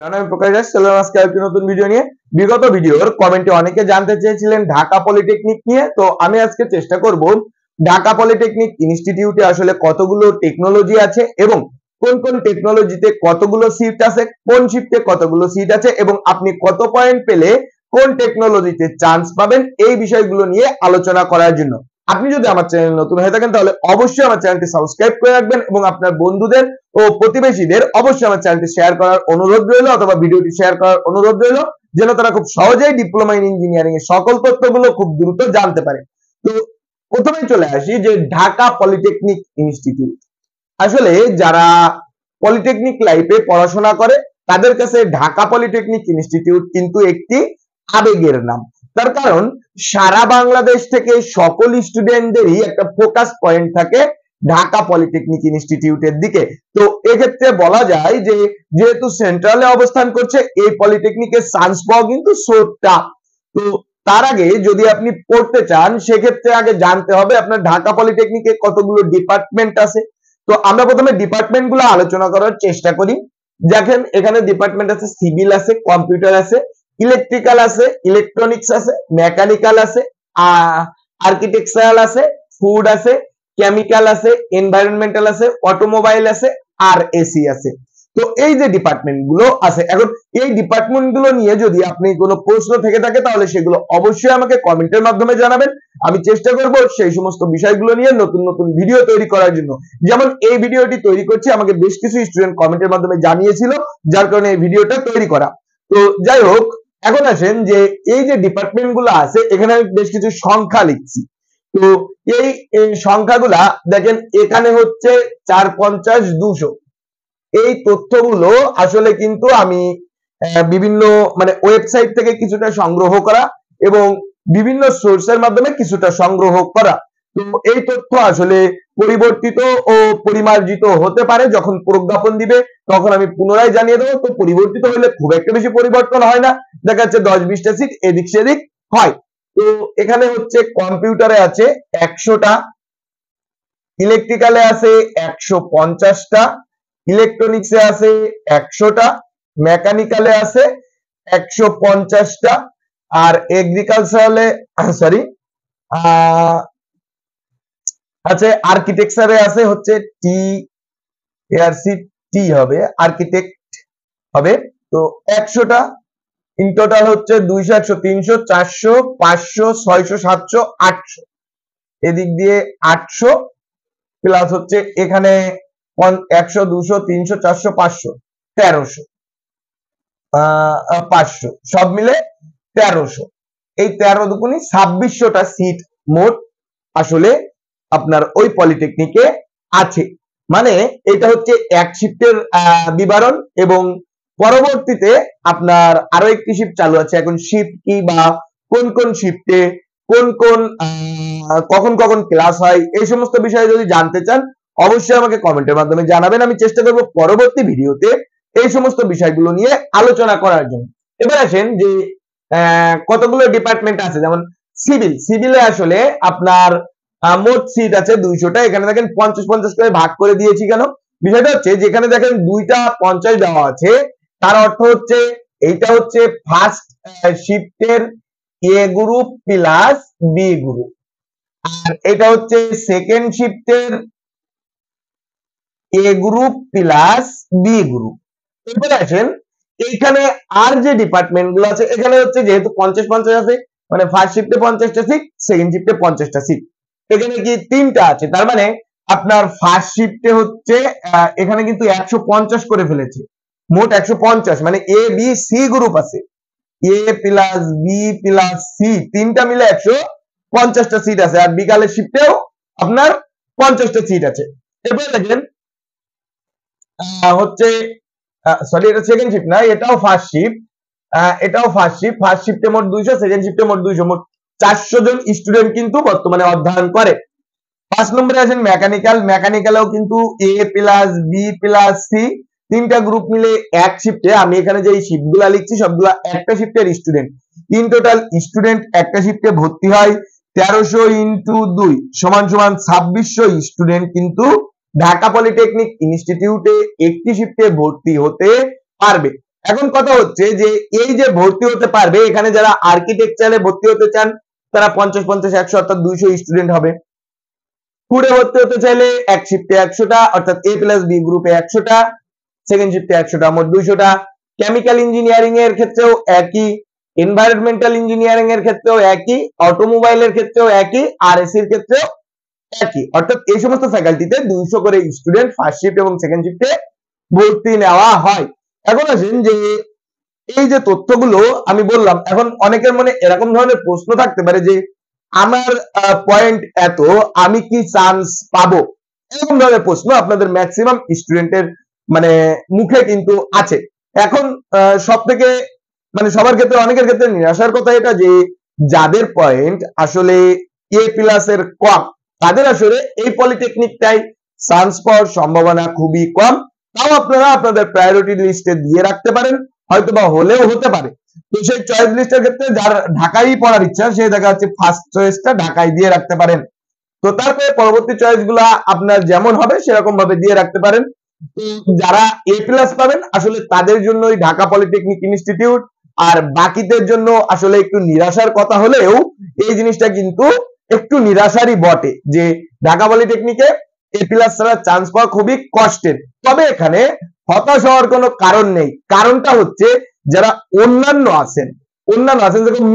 আমি প্রকাশ দাস চলে আজকে একটি নতুন ভিডিও নিয়ে। বিগত ভিডিওর কমেন্টে অনেকে জানতে চেয়েছিলেন ঢাকা পলিটেকনিক নিয়ে, তো আমি আজকে চেষ্টা করব ঢাকা পলিটেকনিক ইনস্টিটিউটে আসলে কতগুলো টেকনোলজি আছে এবং কোন কোন টেকনোলজিতে কতগুলো সিট আছে, কোন শিফটে কতগুলো সিট আছে এবং আপনি কত পয়েন্ট পেলে কোন টেকনোলজিতে চান্স পাবেন, এই বিষয়গুলো নিয়ে আলোচনা করার জন্য। আপনি যদি আমার চ্যানেল নতুন হয়ে থাকেন তাহলে অবশ্যই আমার চ্যানেলটি সাবস্ক্রাইব করে রাখবেন এবং আপনার বন্ধুদের ও প্রতিবেশীদের অবশ্যই আমার চ্যানেলটি শেয়ার করার অনুরোধ রইল অথবা ভিডিওটি শেয়ার করার অনুরোধ রইল, যেন তারা খুব সহজেই ডিপ্লোমা ইন ইঞ্জিনিয়ারিং এর সকল তথ্যগুলো খুব দ্রুত জানতে পারে। তো প্রথমেই চলে আসি যে ঢাকা পলিটেকনিক ইনস্টিটিউট। আসলে যারা পলিটেকনিক লাইফে পড়াশোনা করে তাদের কাছে ঢাকা পলিটেকনিক ইনস্টিটিউট কিন্তু একটি আবেগের নাম। তার কারণ সারা বাংলাদেশ থেকে সকল স্টুডেন্টদেরই একটা ফোকাস পয়েন্ট থাকে ঢাকা পলিটেকনিক ইনস্টিটিউটের দিকে। তো এক্ষেত্রে বলা যায় যে যেহেতু সেন্ট্রালে অবস্থান করছে এই পলিটেকনিকের চান্স পাওয়া কিন্তু সোটা। তো তার আগে যদি আপনি পড়তে চান সেক্ষেত্রে আগে জানতে হবে আপনার ঢাকা পলিটেকনিকে কতগুলো ডিপার্টমেন্ট আছে। তো আমরা প্রথমে ডিপার্টমেন্ট গুলো আলোচনা করার চেষ্টা করি। দেখেন এখানে ডিপার্টমেন্ট আছে, সিভিল আছে, কম্পিউটার আছে, ইলেকট্রিক্যাল আছে, ইলেকট্রনিক্স আছে, মেকানিক্যাল আছে, আর্কিটেকচারাল আছে, ফুড আছে, কেমিক্যাল আছে, এনভায়রনমেন্টাল আছে, অটোমোবাইল আছে, আর এসি আছে। তো এই যে ডিপার্টমেন্ট গুলো আছে, এখন এই ডিপার্টমেন্ট গুলো নিয়ে যদি আপনি কোনো প্রশ্ন থেকে থাকে তাহলে সেগুলো অবশ্যই আমাকে কমেন্টের মাধ্যমে জানাবেন। আমি চেষ্টা করব সেই সমস্ত বিষয়গুলো নিয়ে নতুন নতুন ভিডিও তৈরি করার জন্য। যেমন এই ভিডিওটি তৈরি করছি আমাকে বেশ কিছু স্টুডেন্ট কমেন্টের মাধ্যমে জানিয়েছিল, যার কারণে এই ভিডিওটা তৈরি করা। তো যাই হোক, এখন আসেন যে এই যে ডিপার্টমেন্ট গুলো আছে এখানে আমি বেশ কিছু সংখ্যা লিখছি। তো এই সংখ্যাগুলা দেখেন এখানে হচ্ছে 4, 50, 200। এই তথ্যগুলো আসলে কিন্তু আমি বিভিন্ন ওয়েবসাইট থেকে কিছুটা সংগ্রহ করা এবং বিভিন্ন সোর্সের মাধ্যমে কিছুটা সংগ্রহ করা। তো এই তথ্য আসলে পরিবর্তিত ও পরিমার্জিত হতে পারে, যখন প্রজ্ঞাপন দিবে তখন আমি পুনরায় জানিয়ে দেবো। তো পরিবর্তিত হলে খুব একটা বেশি পরিবর্তন হয় না, দেখা যাচ্ছে 10-20টা সিট এদিক সেদিক হয়। তো এখানে হচ্ছে কম্পিউটারে আছে 100টা, ইলেকট্রিক্যালে আছে 150টা, ইলেকট্রনিক্সে আছে 100টা, মেকানিক্যালে আছে 150টা, আর এগ্রিকালচারালে আছে আর্কিটেকচারে আছে হচ্ছে টি হবে, আর্কিটেক্ট হবে। তো 100টা, ইন টোটাল হচ্ছে 200, 100, 300, 400, 500, 600, 700, 800, এদিক দিয়ে 800 প্লাস হচ্ছে এখানে 100, 200, 300, 400, 500, 1300, 500 সব মিলে 1300। এই 13 দুগুণী 2600টা সিট মোট আসলে আপনার ওই পলিটেকনিকে আছে। মানে এটা হচ্ছে এক শিফটের বিবরণ এবং পরবর্তীতে আপনার আরো একটি শিফট চালু আছে। এখন শিফট কি বা কোন কোন শিফটে কোন কোন কখন কখন ক্লাস হয় এই সমস্ত বিষয়ে যদি জানতে চান অবশ্যই আমাকে কমেন্টের মাধ্যমে জানাবেন। আমি চেষ্টা করব পরবর্তী ভিডিওতে এই সমস্ত বিষয়গুলো নিয়ে আলোচনা করার জন্য। এবার আসেন যে কতগুলো ডিপার্টমেন্ট আছে। যেমন সিভিলে আসলে আপনার মোট সিট আছে 200টা। এখানে দেখেন 50-50 করে ভাগ করে দিয়েছি কেন? বিষয়টা হচ্ছে যেখানে দেখেন 2টা 50 দেওয়া আছে, তার অর্থ হচ্ছে এইটা হচ্ছে ফার্স্ট শিফটের এ গ্রুপ প্লাস বি গ্রুপ, আর এটা হচ্ছে সেকেন্ড শিফটের এ গ্রুপ প্লাস বি গ্রুপ। এরপর আসেন এইখানে আর যে ডিপার্টমেন্ট গুলো আছে, এখানে হচ্ছে যেহেতু 50-50 আছে, মানে ফার্স্ট শিফটে 50টা সিট, সেকেন্ড শিফটে 50টা সিট, এখানে কি 3টা আছে, তার মানে আপনার ফার্স্ট শিফটে হচ্ছে এখানে কিন্তু 150 করে ফেলেছে, মোট 150, মানে এ বি সি গ্রুপ আছে, এ প্লাস বি প্লাস সি তিনটা মিলে 150টা সিট আছে। আর বিকালের শিফটেও আপনার 50টা সিট আছে। এরপরে দেখেন হচ্ছে এটা সেকেন্ড শিফট না, এটাও ফার্স্ট শিফট, ফার্স্ট শিফটে মোট 200, সেকেন্ড শিফটে মোট 200, মোট 400 জন স্টুডেন্ট কিন্তু বর্তমানে অধ্যয়ন করে। 5 নম্বরে আছেন মেকানিক্যালেও কিন্তু এ প্লাস বি প্লাস সি তিনটা গ্রুপ মিলে এক শিফটে, আমি এখানে যে শিফটগুলা লিখছি সবগুলা একটা শিফটের স্টুডেন্ট। ইন টোটাল স্টুডেন্ট একটা শিফটে ভর্তি হয় 1300 ইন্টু 2 সমান 2600 স্টুডেন্ট কিন্তু ঢাকা পলিটেকনিক ইনস্টিটিউটে একটি শিফটে ভর্তি হতে পারবে। এখন কথা হচ্ছে যে এই যে ভর্তি হতে পারবে, এখানে যারা আর্কিটেকচারে ভর্তি হতে চান তারা 50-50-100 অর্থাৎ 200 স্টুডেন্ট হবে। ফুডে ভর্তি হতে চাইলে এক শিফটে 100টা অর্থাৎ A+B গ্রুপে 100টা, সেকেন্ড শিফটে 100টা, মোট 200টা। কেমিক্যাল ইঞ্জিনিয়ারিং এর ক্ষেত্রেও একই, এনভায়রনমেন্টাল ইঞ্জিনিয়ারিং এর ক্ষেত্রেও একই, অটোমোবাইলের ক্ষেত্রেও একই, আরএসসি এর ক্ষেত্রেও একই, অর্থাৎ এই সমস্ত ফ্যাকাল্টিতে 200 করে স্টুডেন্ট ফার্স্ট শিফট এবং সেকেন্ড শিফটে ভর্তি নেওয়া হয়। এখন আসেন যে এই যে তথ্যগুলো আমি বললাম, এখন অনেকের মনে এরকম ধরনের প্রশ্ন থাকতে পারে যে আমার পয়েন্ট এত, আমি কি চান্স পাবো, এরকম ধরনের প্রশ্ন আপনাদের ম্যাক্সিমাম স্টুডেন্টের মানে মুখে কিন্তু আছে। এখন সব থেকে মানে সবার ক্ষেত্রে অনেকের ক্ষেত্রে নিরাশার কথা এটা যে যাদের পয়েন্ট আসলে A+ এর কম, তাদের আসলে এই পলিটেকনিকটাই চান্স পাওয়ার সম্ভাবনা খুবই কম। তাও আপনারা আপনাদের প্রায়োরিটি লিস্টে দিয়ে রাখতে পারেন, হয়তোবা হলেও হতে পারে। তো সেই চয়েস লিস্টের ক্ষেত্রে যার ঢাকায় পড়ার ইচ্ছা সে দেখা যাচ্ছে ফার্স্ট চয়েসটা ঢাকায় দিয়ে রাখতে পারেন। তো তারপরে পরবর্তী চয়েস গুলা আপনার যেমন হবে সেরকম ভাবে দিয়ে রাখতে পারেন। যারা A+ পাবেন আসলে তাদের জন্যই ঢাকা পলিটেকনিক ইনস্টিটিউট, আর বাকিদের জন্য আসলে একটু নিরাশার কথা হলেও এই জিনিসটা কিন্তু একটু নিরাশারই বটে যে ঢাকা পলিটেকনিকে A+ ছাড়া চান্স পাওয়া খুবই কষ্টের। তবে এখানে হতাশ হওয়ার কোনো কারণ নেই, কারণটা হচ্ছে যারা অন্যান্য আছেন যেরকম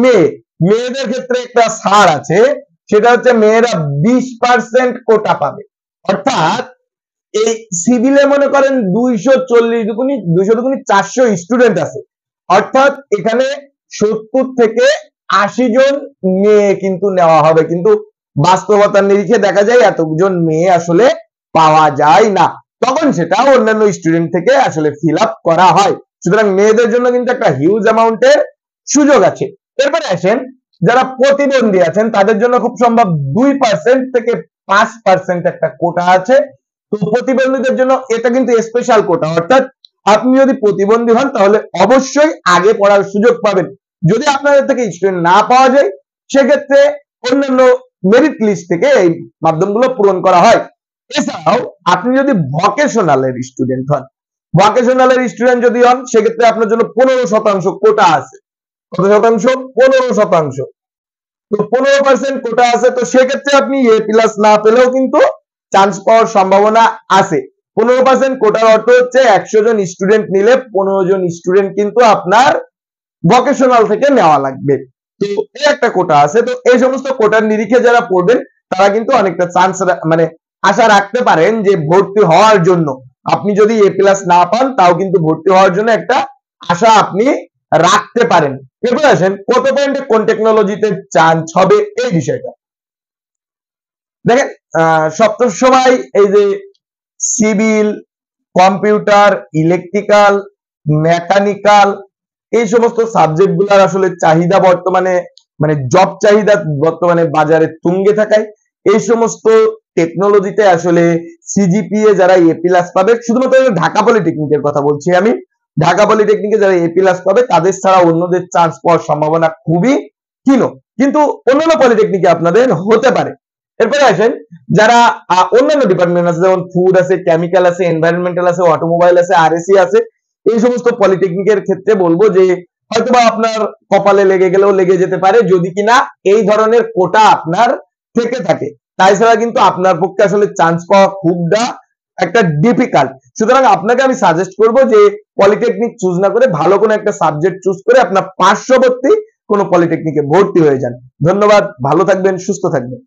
মেয়েদের ক্ষেত্রে একটা ছাড় আছে, সেটা হচ্ছে মেয়েরা 20% কোটা পাবে। অর্থাৎ এই সিভিলে মনে করেন 240 দুগুণী 200 দুগুণী 400 স্টুডেন্ট আছে, অর্থাৎ এখানে 70 থেকে 80 জন মেয়ে কিন্তু নেওয়া হবে, কিন্তু বাস্তবতার নিরিখে দেখা যায় এতজন মেয়ে আসলে পাওয়া যায় না, তখন সেটা অন্যান্য স্টুডেন্ট থেকে আসলে ফিল আপ করা হয়। সুতরাং মেয়েদের জন্য কিন্তু একটা হিউজ অ্যামাউন্টের সুযোগ আছে। এরপরে আসেন যারা প্রতিবন্ধী আছেন তাদের জন্য খুব সম্ভব 2% থেকে 5% একটা কোটা আছে। তো প্রতিবন্ধীদের জন্য এটা কিন্তু স্পেশাল কোটা, অর্থাৎ আপনি যদি প্রতিবন্ধী হন তাহলে অবশ্যই আগে পড়ার সুযোগ পাবেন। যদি আপনাদের থেকে স্টুডেন্ট না পাওয়া যায় সেক্ষেত্রে অন্যান্য মেরিট লিস্ট থেকে এই মাধ্যমগুলো পূরণ করা হয়। এছাড়াও আপনি যদি ভোকেশনালের স্টুডেন্ট হন, ভোকেশনালের স্টুডেন্ট যদি হন সেক্ষেত্রে আপনার জন্য 15% কোটা আছে। কত শতাংশ? 15%। তো 15% কোটা আছে, তো সেক্ষেত্রে আপনি A+ না পেলেও কিন্তু চান্স পাওয়ার সম্ভাবনা আছে। 15% কোটার অর্থ হচ্ছে 100 জন স্টুডেন্ট নিলে 15 জন স্টুডেন্ট কিন্তু আপনার ভোকেশনাল থেকে নেওয়া লাগবে। তো এই একটা কোটা আছে। তো এই সমস্ত কোটার নিরিখে যারা পড়বেন তারা কিন্তু অনেকটা চান্স মানে আশা রাখতে পারেন যে ভর্তি হওয়ার জন্য, আপনি যদি A+ না পান তাও কিন্তু ভর্তি হওয়ার জন্য একটা আশা আপনি রাখতে পারেন। এরপর আসেন কত পয়েন্টে কোন টেকনোলজিতে চান্স হবে এই বিষয়টা দেখেন। সপ্তম সময় এই যে সিভিল, কম্পিউটার, ইলেকট্রিক্যাল, মেকানিক্যাল এই সমস্ত সাবজেক্ট গুলার আসলে চাহিদা বর্তমানে মানে জব চাহিদা বর্তমানে বাজারে তুঙ্গে থাকায় এই সমস্ত টেকনোলজিতে আসলে সিজিপিএ যারা A+ পাবে, শুধুমাত্র ঢাকা পলিটেকনিকের কথা বলছি আমি, ঢাকা পলিটেকনিকে যারা A+ পাবে তাদের ছাড়া অন্যদের চান্স পাওয়ার সম্ভাবনা খুবই ক্ষীণ, কিন্তু অন্যান্য পলিটেকনিকে আপনাদের হতে পারে। এরপরে আসেন যারা অন্যান্য ডিপার্টমেন্ট আছে, যেমন ফুড আছে, কেমিক্যাল আছে, এনভায়রনমেন্টাল আছে, অটোমোবাইল আছে, আরএসসি আছে, এই সমস্ত পলিটেকনিকের ক্ষেত্রে বলবো যে হয়তোবা আপনার কপালে লেগে গেলেও লেগে যেতে পারে যদি কিনা এই ধরনের কোটা আপনার থেকে থাকে, তাছাড়া কিন্তু আপনার পক্ষে আসলে চান্স পাওয়া খুবটা একটা ডিফিকাল্ট। সুতরাং আপনাকে আমি সাজেস্ট করব যে পলিটেকনিক চুজ না করে ভালো কোনো একটা সাবজেক্ট চুজ করে আপনার পার্শ্ববর্তী কোনো পলিটেকনিকে ভর্তি হয়ে যান। ধন্যবাদ, ভালো থাকবেন, সুস্থ থাকবেন।